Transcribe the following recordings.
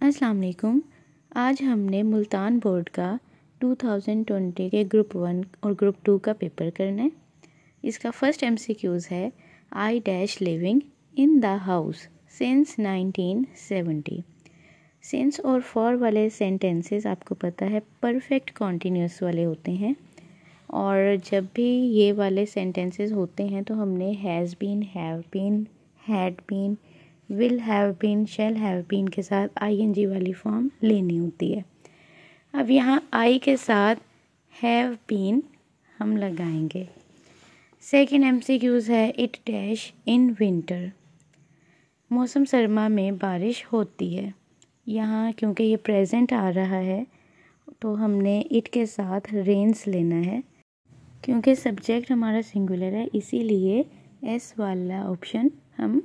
अस्सलाम वालेकुम। आज हमने मुल्तान बोर्ड का 2020 के ग्रुप 1 और ग्रुप 2 का पेपर करना है। इसका फर्स्ट MCQs है I dash living in the house since 1970। Since और फॉर वाले सेंटेंसेस आपको पता है परफेक्ट कॉन्टीन्यूअस वाले होते हैं, और जब भी ये वाले सेंटेंसेस होते हैं तो हमने has been, have been, had been, will have been, shall have been के साथ ING वाली फॉर्म लेनी होती है। अब यहाँ आई के साथ हैव बीन हम लगाएंगे। सेकंड MCQs है इट डैश इन विंटर। मौसम सरमा में बारिश होती है। यहाँ क्योंकि ये प्रेजेंट आ रहा है तो हमने इट के साथ रेन्स लेना है। क्योंकि सब्जेक्ट हमारा सिंगुलर है इसीलिए एस वाला ऑप्शन हम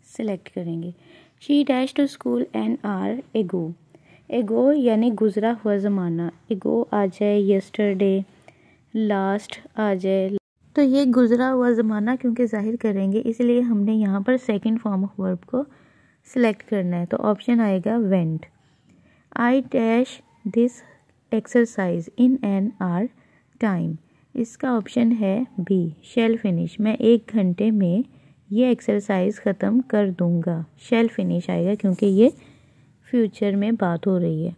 सिलेक्ट करेंगे। She dash to school an hour ago. Ago यानी गुज़रा हुआ ज़माना। एगो आ जाए यस्टरडे, लास्ट आ जाए, तो ये गुज़रा हुआ ज़माना क्योंकि ज़ाहिर करेंगे इसलिए हमने यहाँ पर सेकंड फॉर्म ऑफ वर्ब को सिलेक्ट करना है। तो ऑप्शन आएगा went. I dash this exercise in an hour time. इसका ऑप्शन है बी शैल फिनिश। मैं 1 घंटे में ये एक्सरसाइज ख़त्म कर दूंगा। शैल फिनिश आएगा क्योंकि ये फ्यूचर में बात हो रही है।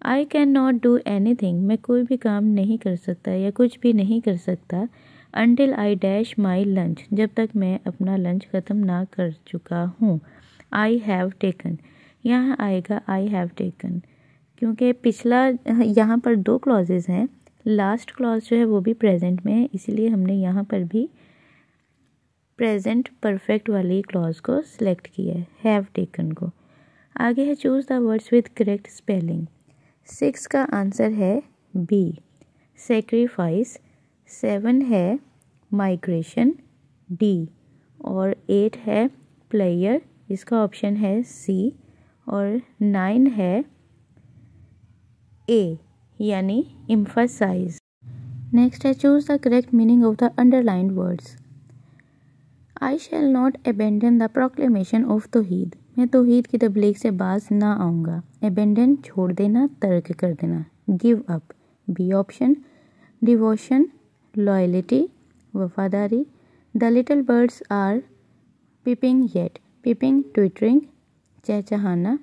I can not do anything. मैं कोई भी काम नहीं कर सकता या कुछ भी नहीं कर सकता until I dash my lunch. जब तक मैं अपना लंच ख़त्म ना कर चुका हूँ। I have taken. यहाँ आएगा आई हैव टेकन क्योंकि पिछला यहाँ पर 2 क्लॉजेज़ हैं। लास्ट क्लॉज जो है वो भी प्रेजेंट में है, इसीलिए हमने यहाँ पर भी प्रेजेंट परफेक्ट वाली क्लॉज को सिलेक्ट किया है, हैव टेकन को। आगे है choose the words with correct spelling. 6 का आंसर है बी सेक्रीफाइस। 7 है माइग्रेशन डी, और 8 है प्लेयर, इसका ऑप्शन है सी, और 9 है ए यानी एम्फसाइज। नेक्स्ट है choose the correct meaning of the underlined words. I shall not abandon the proclamation of tauheed. मैं तौहीद की तबलीग से बाज ना आऊँगा। अबेंडन छोड़ देना, तर्क कर देना। Give up B option. Devotion loyalty वफादारी। The little birds are peeping yet. Peeping twittering चहचहाना।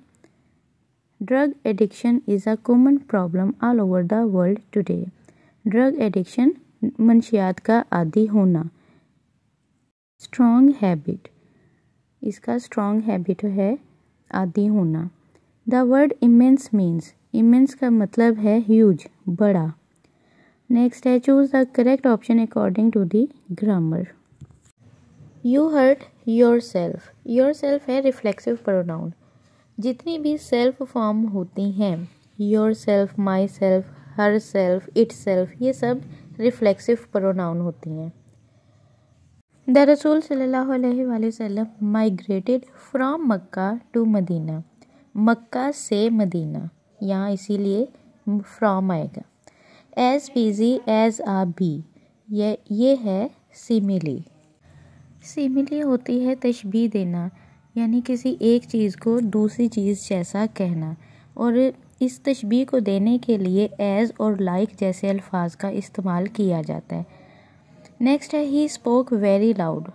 Drug addiction is a common problem all over the world today. Drug addiction मंशियात का आदी होना। स्ट्रॉन्ग हैबिट, इसका स्ट्रॉन्ग हैबिट है आदी होना। The word immense means. Immense का मतलब है ह्यूज, बड़ा। नेक्स्ट है choose the correct option according to the grammar. You hurt yourself. Your self है रिफ्लेक्सिव प्रोनाउन। जितनी भी सेल्फ फॉर्म होती हैं, your self, my self, her self, it self, ये सब रिफ्लेक्सिव प्रोनाउन होती हैं। द रसूल सल्लल्लाहु अलैहि वसल्लम migrated from Mecca to Medina. Mecca से मदीना, यहाँ इसीलिए फ्रॉम आएगा। As busy as a bee, ये है सिमिली। सिमिली होती है तशबीह देना, यानी किसी एक चीज़ को दूसरी चीज़ जैसा कहना, और इस तशबीह को देने के लिए एज और लाइक जैसे अल्फाज का इस्तेमाल किया जाता है। नेक्स्ट है he spoke very loud.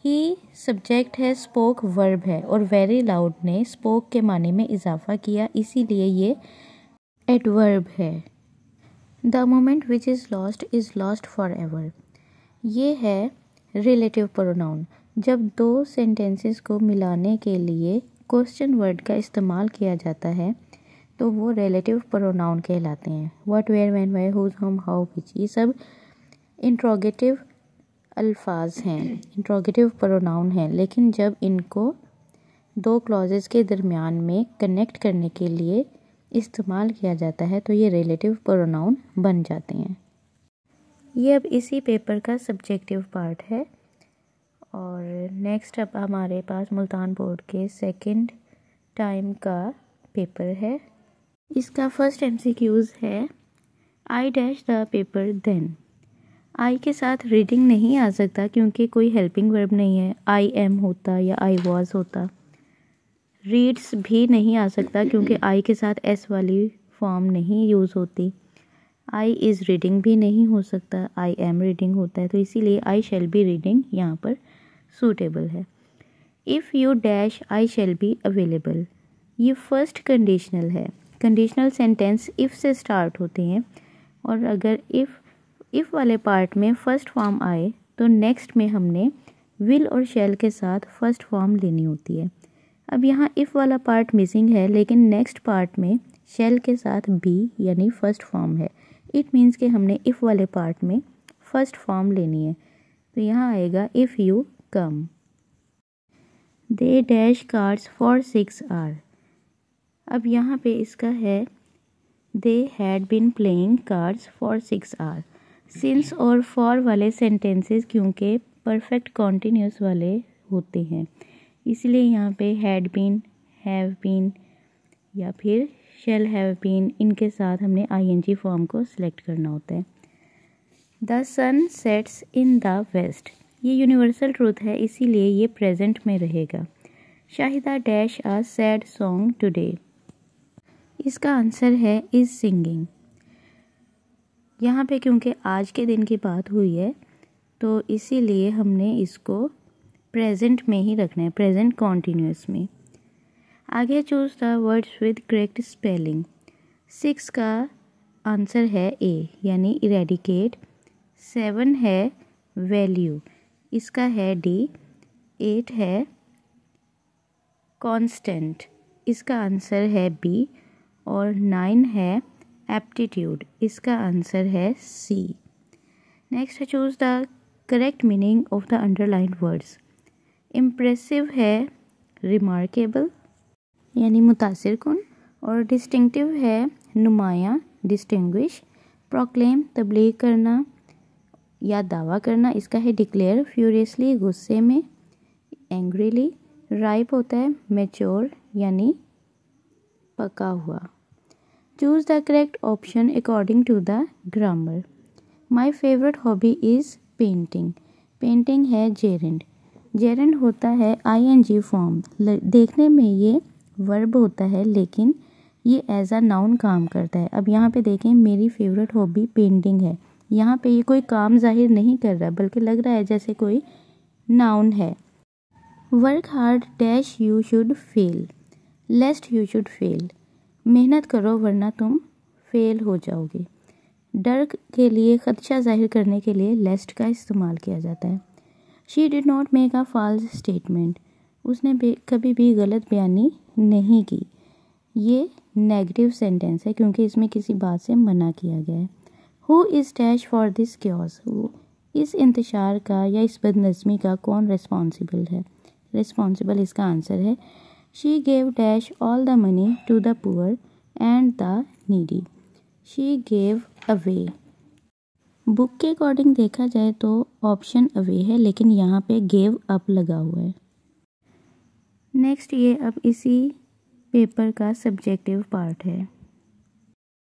He subject है, स्पोक वर्ब है, और वेरी लाउड ने स्पोक के माने में इजाफा किया, इसीलिए ये एडवर्ब है। The moment which is lost for ever, ये है रिलेटिव प्रोनाउन। जब 2 सेंटेंसेस को मिलाने के लिए क्वेश्चन वर्ड का इस्तेमाल किया जाता है तो वो रिलेटिव प्रोनाउन कहलाते हैं। What, where, when, why, whose, whom, how, which, ये सब इंट्रोगेटिव अल्फाज हैं, इंट्रोगेटिव प्रोनाउन हैं, लेकिन जब इनको 2 क्लॉजेस के दरमियान में कनेक्ट करने के लिए इस्तेमाल किया जाता है तो ये रिलेटिव प्रोनाउन बन जाते हैं। ये अब इसी पेपर का सब्जेक्टिव पार्ट है। और नेक्स्ट अब हमारे पास मुल्तान बोर्ड के सेकंड टाइम का पेपर है। इसका फर्स्ट MCQs है I dash the paper then. I के साथ रीडिंग नहीं आ सकता क्योंकि कोई हेल्पिंग वर्ब नहीं है। आई एम होता या आई वॉज होता। रीड्स भी नहीं आ सकता क्योंकि आई के साथ एस वाली फॉर्म नहीं यूज़ होती। आई इज़ रीडिंग भी नहीं हो सकता, आई एम रीडिंग होता है, तो इसीलिए आई शैल बी रीडिंग यहाँ पर सूटेबल है। If you dash I shall be available, ये फर्स्ट कंडीशनल है। कंडीशनल सेंटेंस इफ़ से स्टार्ट होते हैं और अगर इफ़ वाले पार्ट में फर्स्ट फॉर्म आए तो नेक्स्ट में हमने विल और शैल के साथ फर्स्ट फॉर्म लेनी होती है। अब यहाँ इफ़ वाला पार्ट मिसिंग है, लेकिन नेक्स्ट पार्ट में शैल के साथ बी यानी फर्स्ट फॉर्म है। इट मीन्स कि हमने इफ़ वाले पार्ट में फर्स्ट फॉर्म लेनी है, तो यहाँ आएगा if you come. They dash cards for 6 hours। अब यहाँ पे इसका है they had been playing cards for 6 hours। Since और फॉर वाले सेंटेंसेस क्योंकि परफेक्ट कॉन्टिन्यूस वाले होते हैं, इसलिए यहाँ पे हैड बीन, हैव बीन या फिर शैल हैव बीन, इनके साथ हमने आईएनजी फॉर्म को सिलेक्ट करना होता है। The sun sets in the west, ये यूनिवर्सल ट्रूथ है, इसीलिए ये प्रेजेंट में रहेगा। Shahida dash a sad song today, इसका आंसर है इज सिंगिंग। यहाँ पे क्योंकि आज के दिन की बात हुई है तो इसीलिए हमने इसको प्रेजेंट में ही रखना है, प्रेजेंट कॉन्टिन्यूस में। आगे choose the words with correct spelling. 6 का आंसर है ए यानी इरेडिकेट। 7 है वैल्यू, इसका है डी। 8 है कांस्टेंट, इसका आंसर है बी। और 9 है एप्टीट्यूड, इसका आंसर है सी। नेक्स्ट है choose the correct meaning of the underlined words. Impressive है रिमार्केबल यानी मुतासिर कुन, और डिस्टिंक्टिव है नुमाया डिस्टिंग्विश। प्रोक्लेम तबलीग करना या दावा करना, इसका है डिक्लेयर। फ्यूरियसली गुस्से में, एंग्रीली। राइप होता है मैच्योर यानी पका हुआ। Choose the correct option according to the grammar. My favourite hobby is painting, painting है जेरेंड। जेरेंड होता है आईएनजी फॉर्म, देखने में ये वर्ब होता है लेकिन ये एज अ नाउन काम करता है। अब यहाँ पे देखें मेरी फेवरेट हॉबी पेंटिंग है, यहाँ पे ये कोई काम जाहिर नहीं कर रहा बल्कि लग रहा है जैसे कोई नाउन है। Work hard dash you should fail, लेस्ट you should fail, मेहनत करो वरना तुम फेल हो जाओगे। डर के लिए खदशा जाहिर करने के लिए लेस्ट का इस्तेमाल किया जाता है। She did not make a false statement, उसने कभी भी गलत बयानी नहीं की। ये नेगेटिव सेंटेंस है क्योंकि इसमें किसी बात से मना किया गया है। Who is dash for this chaos, इस इंतशार का या इस बदनज़मी का कौन रिस्पॉन्सिबल है। रिस्पॉन्सिबल इसका आंसर है she gave dash all the money to the poor and the needy, she gave away. Book के अकॉर्डिंग देखा जाए तो ऑप्शन अवे है लेकिन यहाँ पे गेव अप लगा हुआ है। नेक्स्ट ये अब इसी पेपर का सब्जेक्टिव पार्ट है।